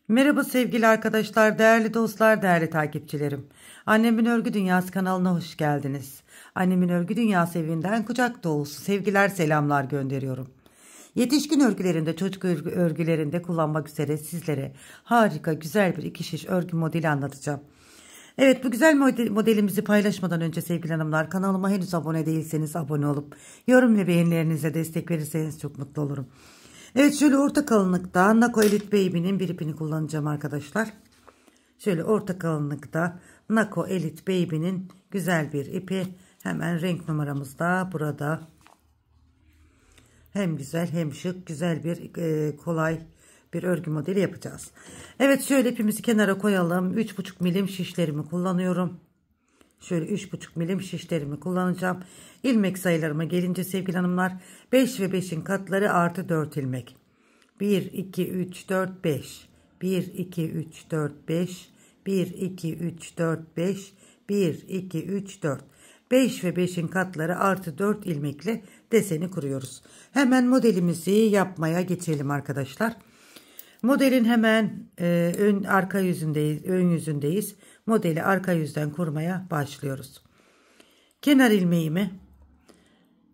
Merhaba sevgili arkadaşlar, değerli dostlar, değerli takipçilerim. Annemin Örgü Dünyası kanalına hoş geldiniz. Annemin Örgü Dünyası evinden kucak dolusu sevgiler, selamlar gönderiyorum. Yetişkin örgülerinde, çocuk örgülerinde kullanmak üzere sizlere harika, güzel bir iki şiş örgü modeli anlatacağım. Evet, bu güzel modelimizi paylaşmadan önce sevgili hanımlar, kanalıma henüz abone değilseniz abone olup yorum ve beğenilerinize destek verirseniz çok mutlu olurum. Evet, şöyle orta kalınlıkta Nako Elite Baby'nin bir ipini kullanacağım arkadaşlar. Şöyle orta kalınlıkta Nako Elite Baby'nin güzel bir ipi. Hemen renk numaramız da burada. Hem güzel hem şık, güzel bir kolay bir örgü modeli yapacağız. Evet, şöyle ipimizi kenara koyalım. 3,5 milim şişlerimi kullanıyorum. Şöyle 3,5 milim şişlerimi kullanacağım. İlmek sayılarıma gelince sevgili hanımlar, 5 ve 5'in katları artı 4 ilmek. 1, 2, 3, 4, 5. 1, 2, 3, 4, 5. 1, 2, 3, 4, 5. 1, 2, 3, 4. 5 ve 5'in katları artı 4 ilmekle deseni kuruyoruz. Hemen modelimizi yapmaya geçelim arkadaşlar. Modelin hemen ön yüzündeyiz. Modeli arka yüzden kurmaya başlıyoruz. Kenar ilmeğimi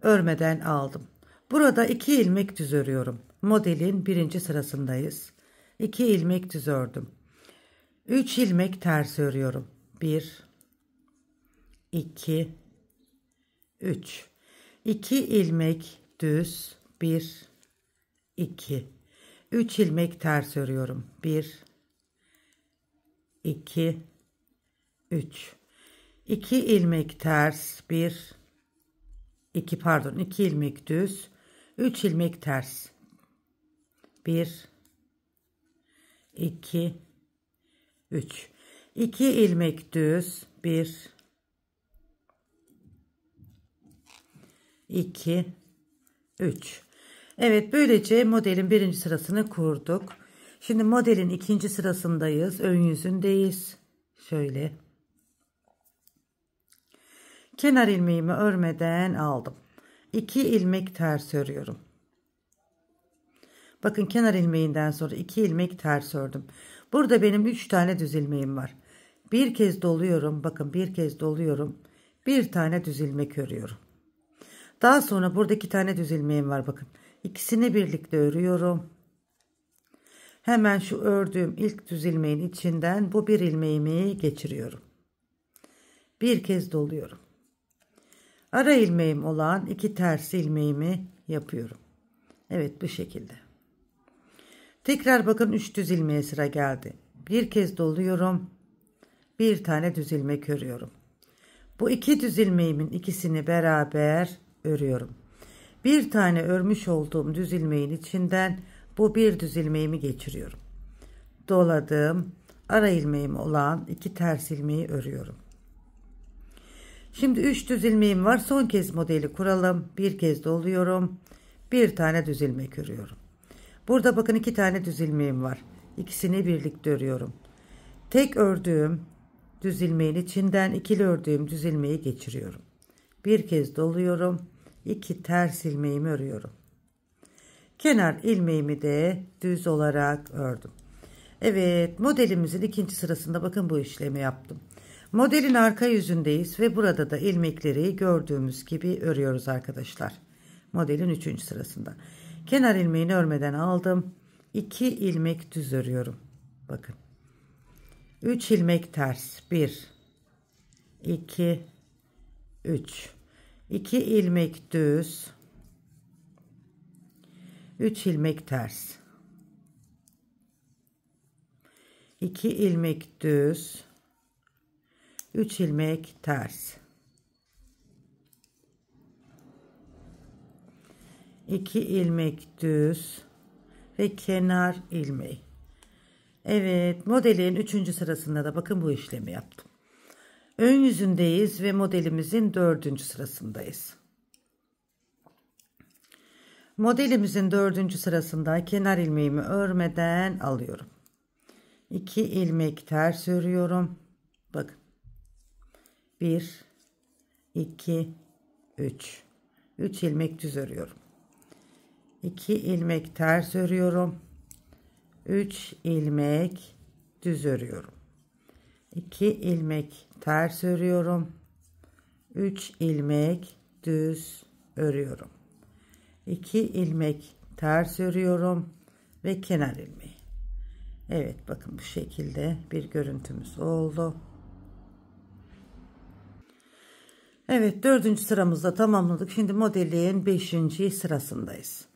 örmeden aldım. Burada 2 ilmek düz örüyorum. Modelin birinci sırasındayız. 2 ilmek düz ördüm. 3 ilmek ters örüyorum. 1, 2, 3. 2 ilmek düz. 1, 2. 3 ilmek ters örüyorum. 1, 2, 3. 2 ilmek ters. 1, 2 pardon 2 ilmek düz. 3 ilmek ters. 1, 2, 3. 2 ilmek düz. 1, 2, 3. Evet, böylece modelin birinci sırasını kurduk. Şimdi modelin ikinci sırasındayız. Ön yüzündeyiz. Şöyle. Kenar ilmeğimi örmeden aldım. 2 ilmek ters örüyorum. Bakın, kenar ilmeğinden sonra 2 ilmek ters ördüm. Burada benim 3 tane düz ilmeğim var. Bir kez doluyorum. Bakın, bir kez doluyorum. Bir tane düz ilmek örüyorum. Daha sonra burada 2 tane düz ilmeğim var. Bakın, ikisini birlikte örüyorum. Hemen şu ördüğüm ilk düz ilmeğin içinden bu bir ilmeğimi geçiriyorum. Bir kez doluyorum. Ara ilmeğim olan 2 ters ilmeğimi yapıyorum. Evet, bu şekilde. Tekrar bakın, 3 düz ilmeğe sıra geldi. Bir kez doluyorum. Bir tane düz ilmek örüyorum. Bu 2 düz ilmeğimin ikisini beraber örüyorum. Bir tane örmüş olduğum düz ilmeğin içinden bu bir düz ilmeğimi geçiriyorum. Doladım. Ara ilmeğim olan 2 ters ilmeği örüyorum. Şimdi 3 düz ilmeğim var. Son kez modeli kuralım. Bir kez doluyorum. Bir tane düz ilmek örüyorum. Burada bakın, 2 tane düz ilmeğim var. İkisini birlikte örüyorum. Tek ördüğüm düz ilmeğin içinden ikili ördüğüm düz ilmeği geçiriyorum. Bir kez doluyorum. 2 ters ilmeğimi örüyorum. Kenar ilmeğimi de düz olarak ördüm. Evet, modelimizin ikinci sırasında bakın bu işlemi yaptım. Modelin arka yüzündeyiz ve burada da ilmekleri gördüğümüz gibi örüyoruz arkadaşlar. Modelin 3. sırasında. Kenar ilmeğini örmeden aldım. 2 ilmek düz örüyorum. Bakın. 3 ilmek ters. 1, 2, 3. 2 ilmek düz. 3 ilmek ters. 2 ilmek düz. 3 ilmek ters. 2 ilmek düz ve kenar ilmeği. Evet, modelin 3. sırasında da bakın bu işlemi yaptım. Ön yüzündeyiz ve modelimizin 4. sırasındayız. Modelimizin 4. sırasında kenar ilmeğimi örmeden alıyorum. 2 ilmek ters örüyorum. Bakın. 1, 2, 3. 3 ilmek düz örüyorum. 2 ilmek ters örüyorum. 3 ilmek düz örüyorum. 2 ilmek ters örüyorum. 3 ilmek düz örüyorum. 2 ilmek ters örüyorum ve kenar ilmeği. Evet, bakın bu şekilde bir görüntümüz oldu. Evet, 4. sıramızda tamamladık. Şimdi modelin 5. sırasındayız.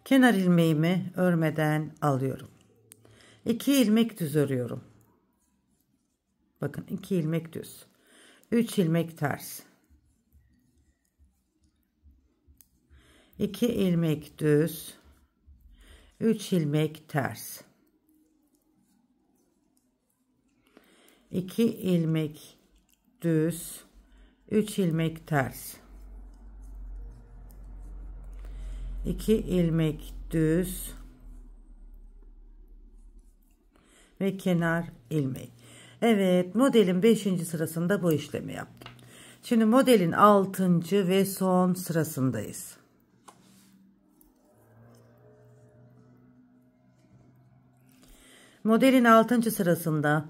Kenar ilmeğimi örmeden alıyorum. 2 ilmek düz örüyorum. Bakın 2 ilmek düz. 3 ilmek ters. 2 ilmek düz. 3 ilmek ters. 2 ilmek düz. 3 ilmek ters. 2 ilmek düz ve kenar ilmeği. Evet, modelin 5. sırasında bu işlemi yaptım. Şimdi modelin 6. ve son sırasındayız. Modelin 6. sırasında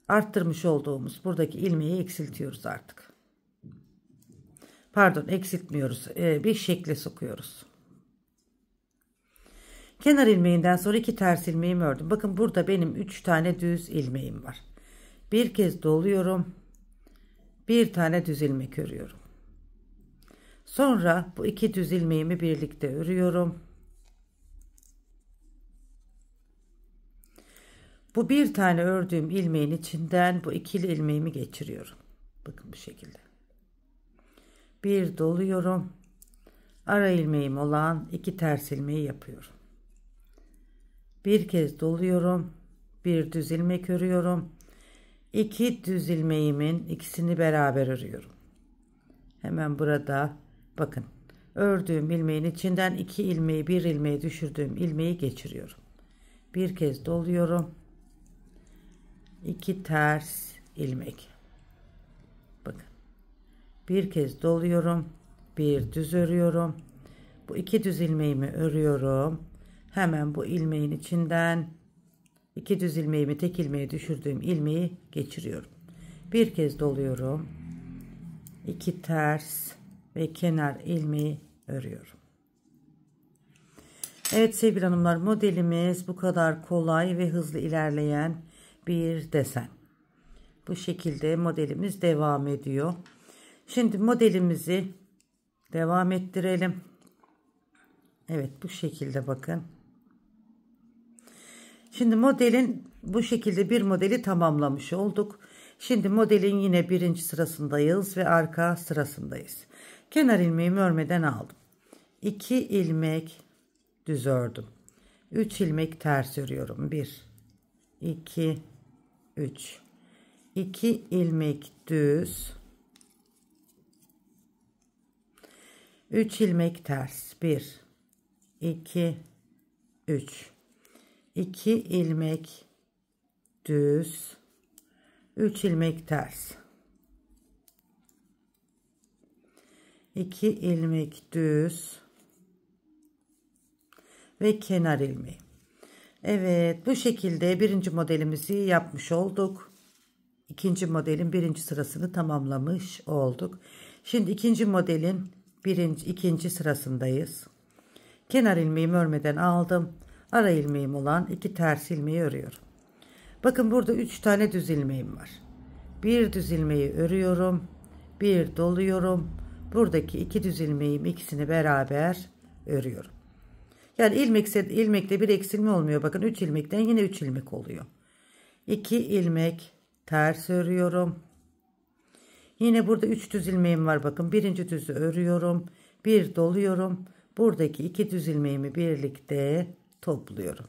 arttırmış olduğumuz buradaki ilmeği eksiltiyoruz artık. Pardon, eksiltmiyoruz. Bir şekle sokuyoruz. Kenar ilmeğinden sonra 2 ters ilmeğimi ördüm. Bakın burada benim 3 tane düz ilmeğim var. Bir kez doluyorum. Bir tane düz ilmek örüyorum. Sonra bu 2 düz ilmeğimi birlikte örüyorum. Bu bir tane ördüğüm ilmeğin içinden bu ikili ilmeğimi geçiriyorum. Bakın bu şekilde. Bir doluyorum. Ara ilmeğim olan 2 ters ilmeği yapıyorum. Bir kez doluyorum. Bir düz ilmek örüyorum. 2 düz ilmeğimin ikisini beraber örüyorum. Hemen burada bakın. Ördüğüm ilmeğin içinden 2 ilmeği, bir ilmeği düşürdüğüm ilmeği geçiriyorum. Bir kez doluyorum. 2 ters ilmek. Bakın. Bir kez doluyorum. Bir düz örüyorum. Bu 2 düz ilmeğimi örüyorum. Hemen bu ilmeğin içinden 2 düz ilmeğimi tek ilmeğe düşürdüğüm ilmeği geçiriyorum. Bir kez doluyorum. 2 ters ve kenar ilmeği örüyorum. Evet sevgili hanımlar, modelimiz bu kadar kolay ve hızlı ilerleyen bir desen. Bu şekilde modelimiz devam ediyor. Şimdi modelimizi devam ettirelim. Evet, bu şekilde bakın. Şimdi modelin bu şekilde bir modeli tamamlamış olduk. Şimdi modelin yine 1. sırasındayız ve arka sırasındayız. Kenar ilmeğimi örmeden aldım. 2 ilmek düz ördüm. 3 ilmek ters örüyorum. 1 2 3 2 ilmek düz, 3 ilmek ters. 1 2 3 2 ilmek düz, 3 ilmek ters. 2 ilmek düz ve kenar ilmeği. Evet, bu şekilde birinci modelimizi yapmış olduk. İkinci modelin 1. sırasını tamamlamış olduk. Şimdi ikinci modelin ikinci sırasındayız. Kenar ilmeğimi örmeden aldım. Ara ilmeğim olan 2 ters ilmeği örüyorum. Bakın burada 3 tane düz ilmeğim var. Bir düz ilmeği örüyorum. Bir doluyorum. Buradaki 2 düz ilmeğim ikisini beraber örüyorum. Yani ilmekte bir eksilme olmuyor. Bakın 3 ilmekten yine 3 ilmek oluyor. 2 ilmek ters örüyorum. Yine burada 3 düz ilmeğim var. Bakın birinci düzü örüyorum. Bir doluyorum. Buradaki 2 düz ilmeğimi birlikte topluyorum.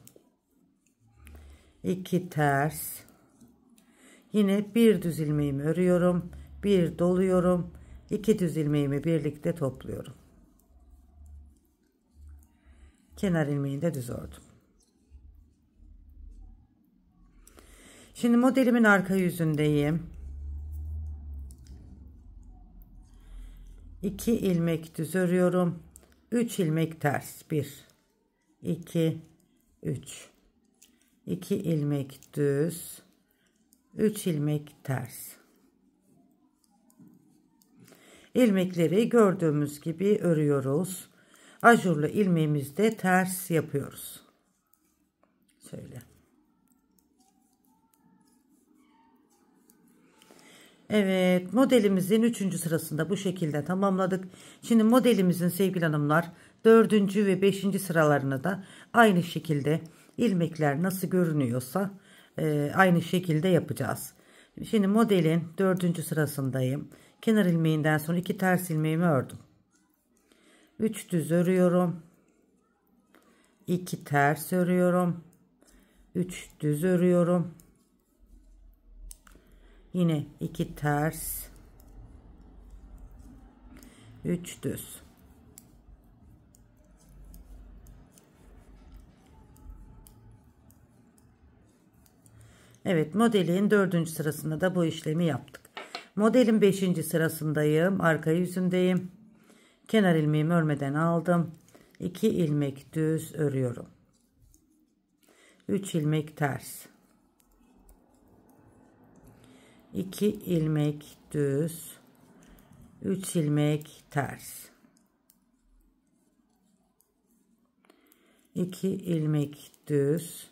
2 ters. Yine bir düz ilmeğimi örüyorum. Bir doluyorum. 2 düz ilmeğimi birlikte topluyorum. Kenar ilmeğini de düz ördüm. Şimdi modelimin arka yüzündeyim. 2 ilmek düz örüyorum. 3 ilmek ters. 1 2 3 2 ilmek düz, 3 ilmek ters. İlmekleri gördüğümüz gibi örüyoruz. Ajurlu ilmeğimizde ters yapıyoruz. Şöyle. Evet, modelimizin 3. sırasında bu şekilde tamamladık. Şimdi modelimizin sevgili hanımlar 4. ve 5. sıralarını da aynı şekilde ilmekler nasıl görünüyorsa aynı şekilde yapacağız. Şimdi modelin 4. sırasındayım. Kenar ilmeğinden sonra 2 ters ilmeğimi ördüm. 3 düz örüyorum. 2 ters örüyorum. 3 düz örüyorum. Yine 2 ters, 3 düz. Evet, modelin 4. sırasında da bu işlemi yaptık. Modelin 5. sırasındayım. Arka yüzündeyim. Kenar ilmeğimi örmeden aldım. 2 ilmek düz örüyorum. 3 ilmek ters. 2 ilmek düz, 3 ilmek ters. 2 ilmek düz,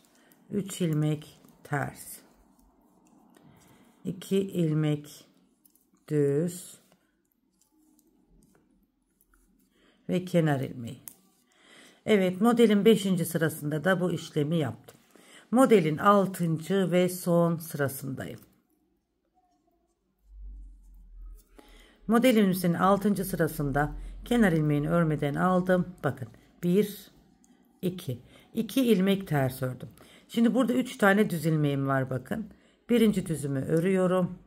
3 ilmek ters. 2 ilmek düz ve kenar ilmeği. Evet, modelin 5. sırasında da bu işlemi yaptım. Modelin 6. ve son sırasındayım. Modelimizin 6. sırasında kenar ilmeğini örmeden aldım. Bakın 1 2 ilmek ters ördüm. Şimdi burada 3 tane düz ilmeğim var bakın. Birinci düzümü örüyorum.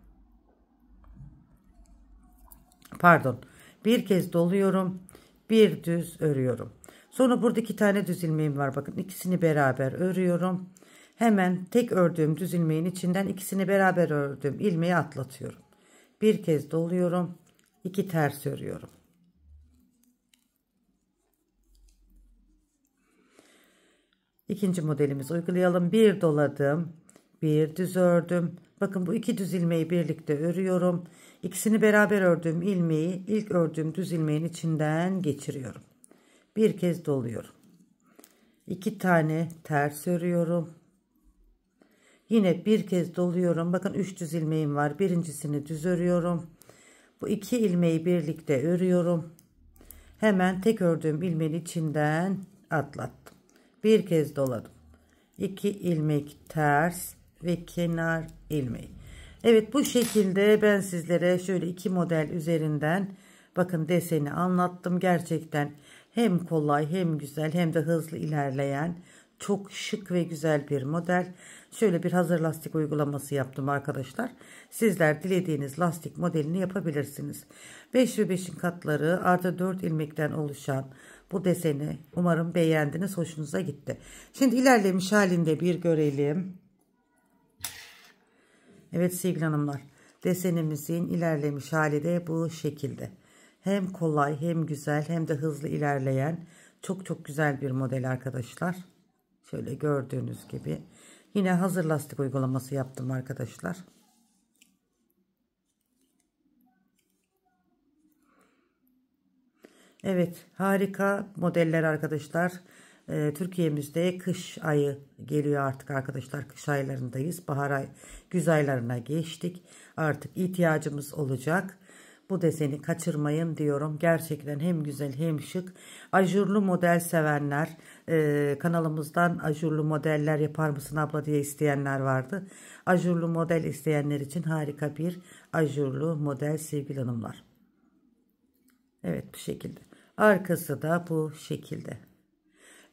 Pardon. Bir kez doluyorum. Bir düz örüyorum. Sonra burada 2 tane düz ilmeğim var bakın. İkisini beraber örüyorum. Hemen tek ördüğüm düz ilmeğin içinden ikisini beraber ördüğüm ilmeği atlatıyorum. Bir kez doluyorum. 2 ters örüyorum. İkinci modelimizi uygulayalım. Bir doladım. Bir düz ördüm. Bakın bu 2 düz ilmeği birlikte örüyorum. İkisini beraber ördüğüm ilmeği ilk ördüğüm düz ilmeğin içinden geçiriyorum. Bir kez doluyorum. 2 tane ters örüyorum. Yine bir kez doluyorum. Bakın 3 düz ilmeğim var. Birincisini düz örüyorum. Bu 2 ilmeği birlikte örüyorum. Hemen tek ördüğüm ilmeğin içinden atlattım. Bir kez doladım. 2 ilmek ters ve kenar ilmeği. Evet, bu şekilde ben sizlere şöyle 2 model üzerinden bakın deseni anlattım. Gerçekten hem kolay hem güzel hem de hızlı ilerleyen çok şık ve güzel bir model. Şöyle bir hazır lastik uygulaması yaptım arkadaşlar. Sizler dilediğiniz lastik modelini yapabilirsiniz. 5 ve 5'in katları artı 4 ilmekten oluşan bu deseni umarım beğendiniz, hoşunuza gitti. Şimdi ilerlemiş halinde bir görelim. Evet sevgili hanımlar, desenimizin ilerlemiş hali de bu şekilde. Hem kolay hem güzel hem de hızlı ilerleyen çok güzel bir model arkadaşlar. Şöyle gördüğünüz gibi. Yine hazır lastik uygulaması yaptım arkadaşlar. Evet, harika modeller arkadaşlar. Türkiye'mizde kış ayı geliyor artık arkadaşlar. Kış aylarındayız. Güz aylarına geçtik. Artık ihtiyacımız olacak. Bu deseni kaçırmayın diyorum. Gerçekten hem güzel hem şık. Ajurlu model sevenler, kanalımızdan ajurlu modeller yapar mısın abla diye isteyenler vardı. Ajurlu model isteyenler için harika bir ajurlu model sevgili hanımlar. Evet, bu şekilde. Arkası da bu şekilde.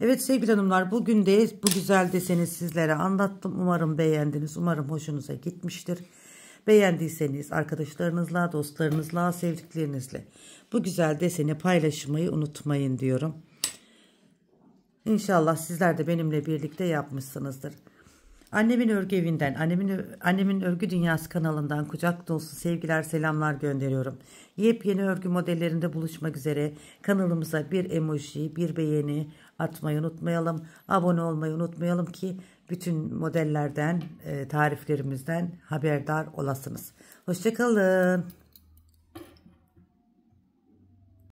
Evet sevgili hanımlar, bugün de bu güzel deseni sizlere anlattım. Umarım beğendiniz. Umarım hoşunuza gitmiştir. Beğendiyseniz arkadaşlarınızla, dostlarınızla, sevdiklerinizle bu güzel deseni paylaşmayı unutmayın diyorum. İnşallah sizler de benimle birlikte yapmışsınızdır. Annemin örgü evinden, annemin örgü dünyası kanalından kucak dolusu sevgiler, selamlar gönderiyorum. Yepyeni örgü modellerinde buluşmak üzere. Kanalımıza bir emoji, bir beğeni, atmayı unutmayalım. Abone olmayı unutmayalım ki bütün modellerden, tariflerimizden haberdar olasınız. Hoşça kalın.